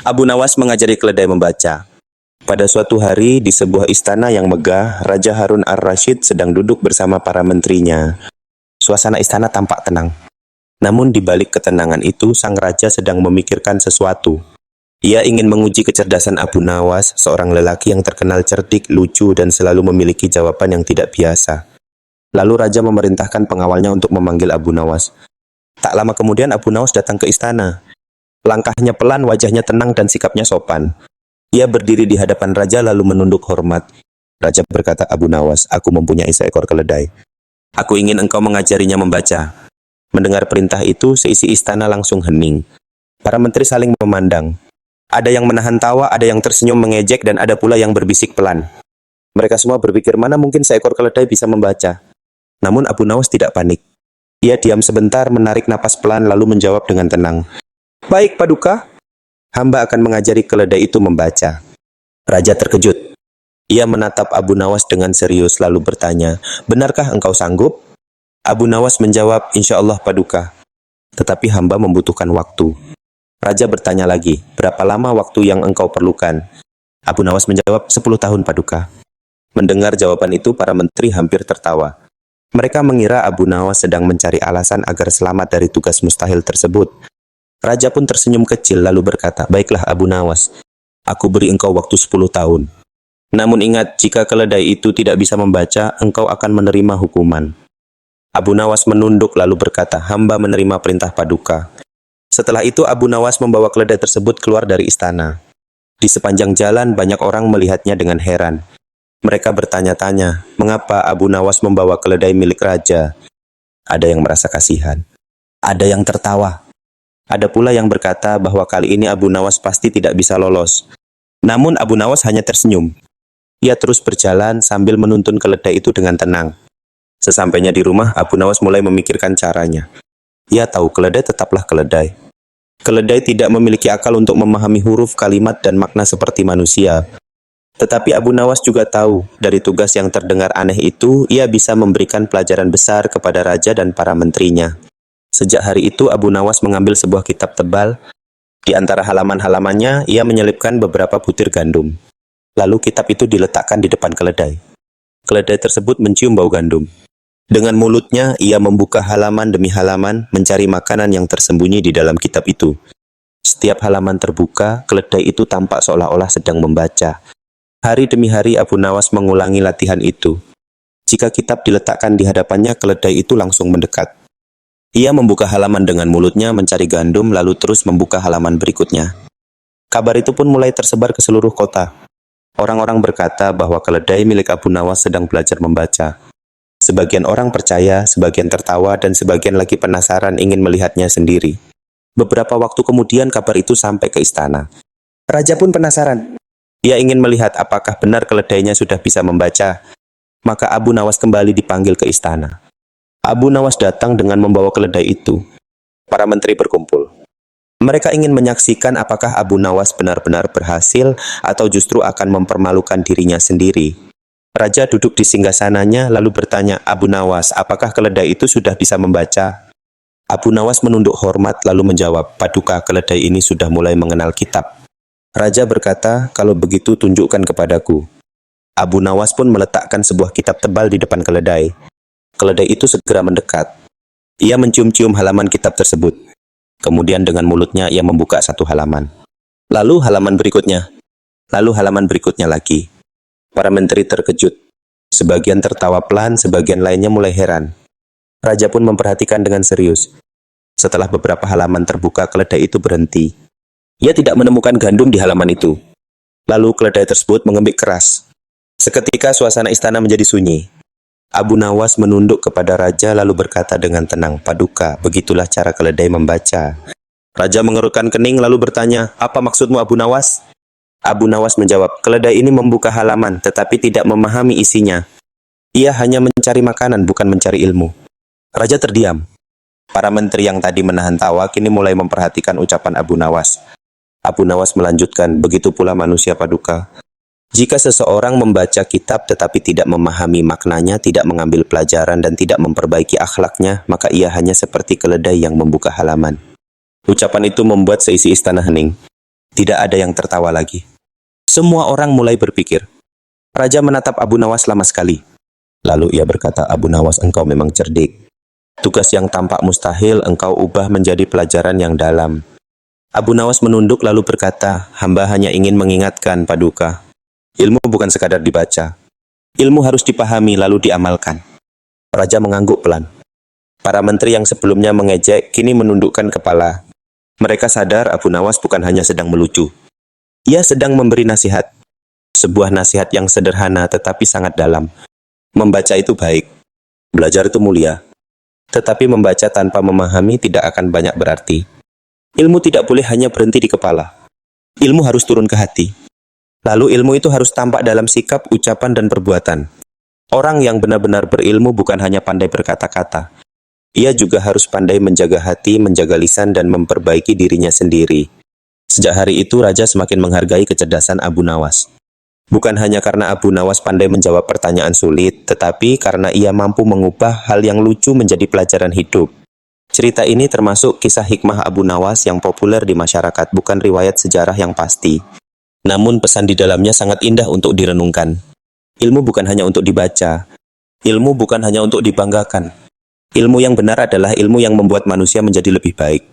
Abu Nawas mengajari keledai membaca. Pada suatu hari, di sebuah istana yang megah, Raja Harun ar-Rasyid sedang duduk bersama para menterinya. Suasana istana tampak tenang. Namun di balik ketenangan itu, sang raja sedang memikirkan sesuatu. Ia ingin menguji kecerdasan Abu Nawas, seorang lelaki yang terkenal cerdik, lucu, dan selalu memiliki jawaban yang tidak biasa. Lalu raja memerintahkan pengawalnya untuk memanggil Abu Nawas. Tak lama kemudian Abu Nawas datang ke istana. Langkahnya pelan, wajahnya tenang, dan sikapnya sopan. Ia berdiri di hadapan raja lalu menunduk hormat. Raja berkata, Abu Nawas, aku mempunyai seekor keledai. Aku ingin engkau mengajarinya membaca. Mendengar perintah itu, seisi istana langsung hening. Para menteri saling memandang. Ada yang menahan tawa, ada yang tersenyum mengejek, dan ada pula yang berbisik pelan. Mereka semua berpikir, mana mungkin seekor keledai bisa membaca. Namun Abu Nawas tidak panik. Ia diam sebentar, menarik napas pelan, lalu menjawab dengan tenang. Baik, Paduka. Hamba akan mengajari keledai itu membaca. Raja terkejut. Ia menatap Abu Nawas dengan serius, lalu bertanya, benarkah engkau sanggup? Abu Nawas menjawab, insya Allah, Paduka. Tetapi hamba membutuhkan waktu. Raja bertanya lagi, berapa lama waktu yang engkau perlukan? Abu Nawas menjawab, 10 tahun, Paduka. Mendengar jawaban itu, para menteri hampir tertawa. Mereka mengira Abu Nawas sedang mencari alasan agar selamat dari tugas mustahil tersebut. Raja pun tersenyum kecil lalu berkata, baiklah Abu Nawas, aku beri engkau waktu 10 tahun. Namun ingat, jika keledai itu tidak bisa membaca, engkau akan menerima hukuman. Abu Nawas menunduk lalu berkata, hamba menerima perintah Paduka. Setelah itu Abu Nawas membawa keledai tersebut keluar dari istana. Di sepanjang jalan banyak orang melihatnya dengan heran. Mereka bertanya-tanya, mengapa Abu Nawas membawa keledai milik raja? Ada yang merasa kasihan. Ada yang tertawa. Ada pula yang berkata bahwa kali ini Abu Nawas pasti tidak bisa lolos. Namun Abu Nawas hanya tersenyum. Ia terus berjalan sambil menuntun keledai itu dengan tenang. Sesampainya di rumah, Abu Nawas mulai memikirkan caranya. Ia tahu keledai tetaplah keledai. Keledai tidak memiliki akal untuk memahami huruf, kalimat, dan makna seperti manusia. Tetapi Abu Nawas juga tahu, dari tugas yang terdengar aneh itu, ia bisa memberikan pelajaran besar kepada raja dan para menterinya. Sejak hari itu, Abu Nawas mengambil sebuah kitab tebal. Di antara halaman-halamannya, ia menyelipkan beberapa butir gandum. Lalu kitab itu diletakkan di depan keledai. Keledai tersebut mencium bau gandum. Dengan mulutnya, ia membuka halaman demi halaman, mencari makanan yang tersembunyi di dalam kitab itu. Setiap halaman terbuka, keledai itu tampak seolah-olah sedang membaca. Hari demi hari, Abu Nawas mengulangi latihan itu. Jika kitab diletakkan di hadapannya, keledai itu langsung mendekat. Ia membuka halaman dengan mulutnya, mencari gandum, lalu terus membuka halaman berikutnya. Kabar itu pun mulai tersebar ke seluruh kota. Orang-orang berkata bahwa keledai milik Abu Nawas sedang belajar membaca. Sebagian orang percaya, sebagian tertawa, dan sebagian lagi penasaran ingin melihatnya sendiri. Beberapa waktu kemudian kabar itu sampai ke istana. Raja pun penasaran. Dia ingin melihat apakah benar keledainya sudah bisa membaca. Maka Abu Nawas kembali dipanggil ke istana. Abu Nawas datang dengan membawa keledai itu. Para menteri berkumpul. Mereka ingin menyaksikan apakah Abu Nawas benar-benar berhasil atau justru akan mempermalukan dirinya sendiri. Raja duduk di singgasananya lalu bertanya, Abu Nawas, apakah keledai itu sudah bisa membaca? Abu Nawas menunduk hormat lalu menjawab, Paduka, keledai ini sudah mulai mengenal kitab. Raja berkata, kalau begitu tunjukkan kepadaku. Abu Nawas pun meletakkan sebuah kitab tebal di depan keledai. Keledai itu segera mendekat. Ia mencium-cium halaman kitab tersebut. Kemudian dengan mulutnya ia membuka satu halaman. Lalu halaman berikutnya. Lalu halaman berikutnya lagi. Para menteri terkejut. Sebagian tertawa pelan, sebagian lainnya mulai heran. Raja pun memperhatikan dengan serius. Setelah beberapa halaman terbuka, keledai itu berhenti. Ia tidak menemukan gandum di halaman itu. Lalu keledai tersebut mengembik keras. Seketika suasana istana menjadi sunyi. Abu Nawas menunduk kepada raja lalu berkata dengan tenang, Paduka, begitulah cara keledai membaca. Raja mengerutkan kening lalu bertanya, apa maksudmu Abu Nawas? Abu Nawas menjawab, keledai ini membuka halaman tetapi tidak memahami isinya. Ia hanya mencari makanan, bukan mencari ilmu. Raja terdiam. Para menteri yang tadi menahan tawa kini mulai memperhatikan ucapan Abu Nawas. Abu Nawas melanjutkan, begitu pula manusia Paduka. Jika seseorang membaca kitab tetapi tidak memahami maknanya, tidak mengambil pelajaran dan tidak memperbaiki akhlaknya, maka ia hanya seperti keledai yang membuka halaman. Ucapan itu membuat seisi istana hening. Tidak ada yang tertawa lagi. Semua orang mulai berpikir. Raja menatap Abu Nawas lama sekali. Lalu ia berkata, Abu Nawas, engkau memang cerdik. Tugas yang tampak mustahil engkau ubah menjadi pelajaran yang dalam. Abu Nawas menunduk lalu berkata, hamba hanya ingin mengingatkan, Paduka. Ilmu bukan sekadar dibaca. Ilmu harus dipahami lalu diamalkan. Raja mengangguk pelan. Para menteri yang sebelumnya mengejek kini menundukkan kepala. Mereka sadar Abu Nawas bukan hanya sedang melucu. Ia sedang memberi nasihat. Sebuah nasihat yang sederhana tetapi sangat dalam. Membaca itu baik. Belajar itu mulia. Tetapi membaca tanpa memahami tidak akan banyak berarti. Ilmu tidak boleh hanya berhenti di kepala. Ilmu harus turun ke hati. Lalu ilmu itu harus tampak dalam sikap, ucapan, dan perbuatan. Orang yang benar-benar berilmu bukan hanya pandai berkata-kata. Ia juga harus pandai menjaga hati, menjaga lisan, dan memperbaiki dirinya sendiri. Sejak hari itu, Raja semakin menghargai kecerdasan Abu Nawas. Bukan hanya karena Abu Nawas pandai menjawab pertanyaan sulit, tetapi karena ia mampu mengubah hal yang lucu menjadi pelajaran hidup. Cerita ini termasuk kisah hikmah Abu Nawas yang populer di masyarakat, bukan riwayat sejarah yang pasti. Namun pesan di dalamnya sangat indah untuk direnungkan. Ilmu bukan hanya untuk dibaca. Ilmu bukan hanya untuk dibanggakan. Ilmu yang benar adalah ilmu yang membuat manusia menjadi lebih baik.